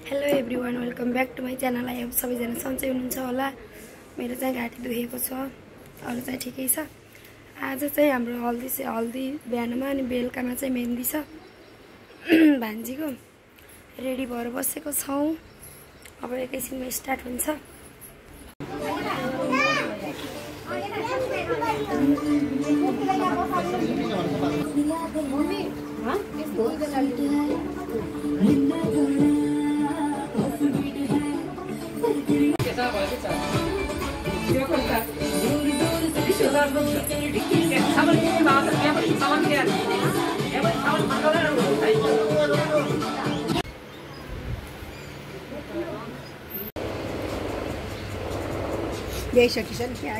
Hello everyone, welcome back to my channel. I hope सबैजना सन्चै हुनुहुन्छ होला। मेरो चाहिँ घाँटी दुखेको छ, अरू चाहिँ ठिकै छ। आज चाहिँ हाम्रो हल्दी बिहानमा अनि बेलुकामा चाहिँ मेहन्दी छ भान्जीको। रेडी भएर बसेको छौँ, अब एकैछिनमा स्टार्ट हुन्छ। ल्याइसकिन्छ नि त्यहाँ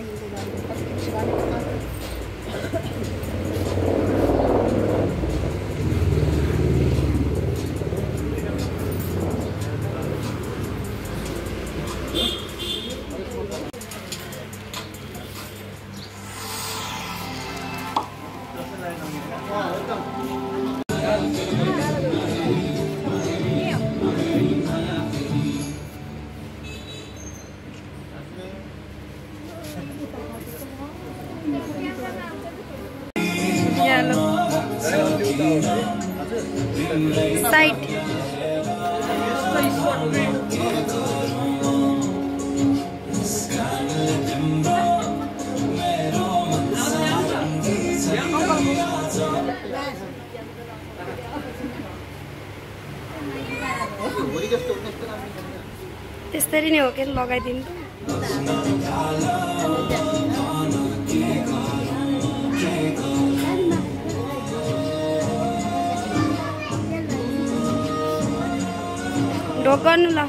साइड त्यसरी नै हो के लगाइदिनु। ढोक गर्नु ल।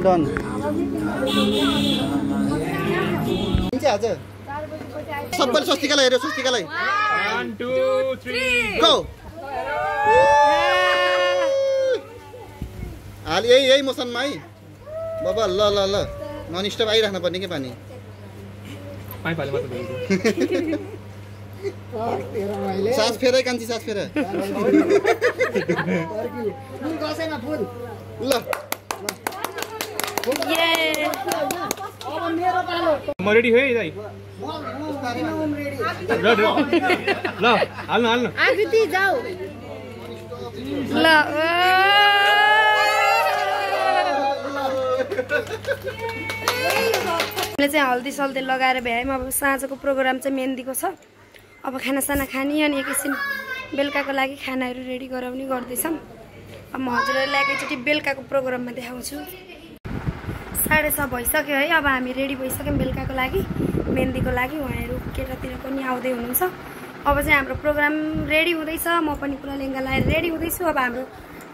डन आज सबैले स्वस्तिकालाई हेऱ्यो। स्वस्तिकालाई 1 2 3 गो। हाल यही मोसनमा है बाबा। ल ल ल नन स्टप आइराख्नु पर्ने के पानी सास फेर कान्छी सास फेर ल। म रेडी है दाइ। ल हाल्नु हाल्नु आकृति जाऊ ल। हामीले चाहिँ हल्दी सल्दी लगाएर भ्यायौँ। अब साँझको प्रोग्राम चाहिँ मेहन्दीको छ। अब खानासाना खाने अनि एकैछिन बेलुकाको लागि खानाहरू रेडी गराउने गर्दैछौँ। अब म हजुरहरूलाई एकैचोटि बेलुकाको प्रोग्राममा देखाउँछु। 6:30 भइसक्यो है। अब हामी रेडी भइसक्यौँ बेलुकाको लागि, मेहन्दीको लागि। उहाँहरू केटातिर पनि आउँदै हुनुहुन्छ। अब चाहिँ हाम्रो प्रोग्राम रेडी हुँदैछ। म पनि पुरा लेङ्गा लगाएर रेडी हुँदैछु। अब हाम्रो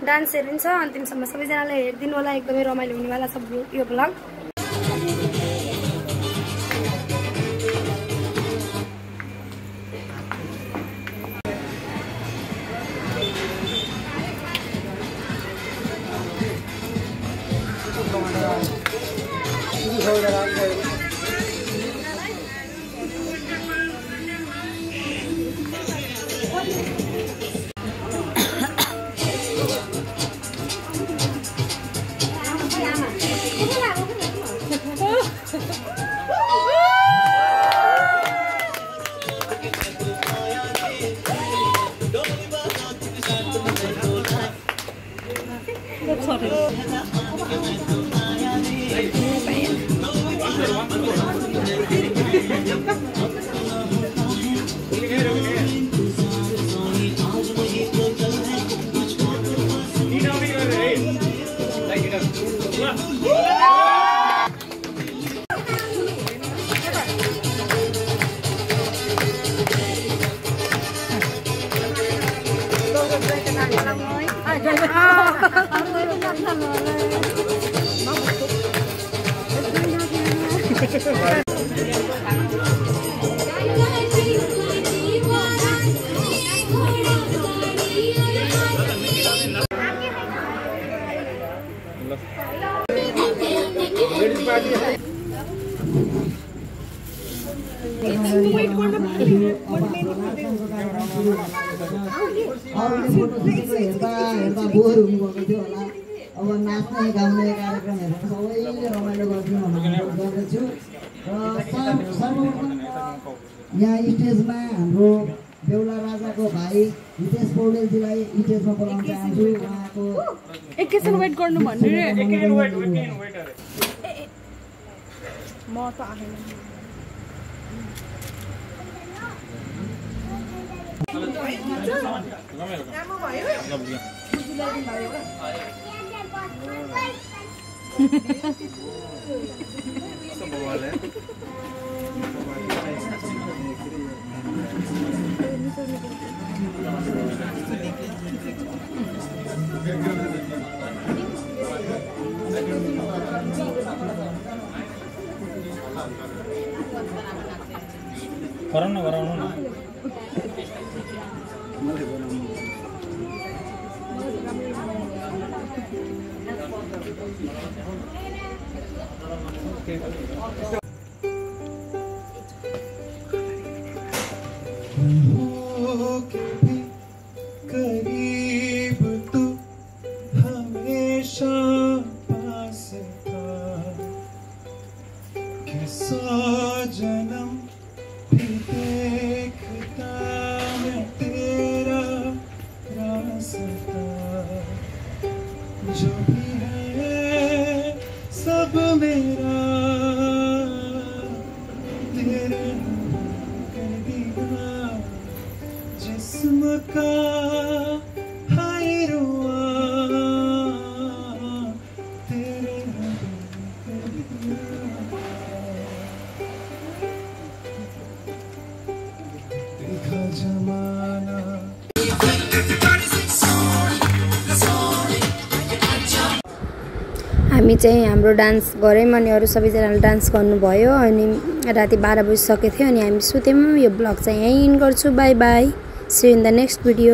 डान्सहरू पनि छ। अन्तिमसम्म सबैजनाले हेरिदिनु होला। एकदमै रमाइलो हुनेवाला छ यो भ्लग। अब नाच्ने गाउने कार्यक्रमहरू सबैले रमाइलो गर्छौँ गर्दछु र सर्वप्रथम यहाँ स्टेजमा हाम्रो बेहुला राजाको भाइ हितेश पौडेलजीलाई स्टेजमा बोलाउन चाहन्छु। उहाँको एकैछिन वेट गर्नु भन्नु रे म त आएन गराउनु गराउनु न करीब तू हमेशा पास था कि 100 जन्म भी देखता मैं तेरा रास्ता जो भी है सब मेरा तेरे कर दिया जिस्म का हाय रुआ तेरे कर दिया देखा जमाना हामी चाहिँ हाम्रो डान्स गऱ्यौँ अनि अरू सबैजनाले डान्स गर्नुभयो अनि राति 12 बजिसकेको थियो अनि हामी सुत्यौँ। यो ब्लग चाहिँ यहीँ इन गर्छु। Bye bye, see you in the next video.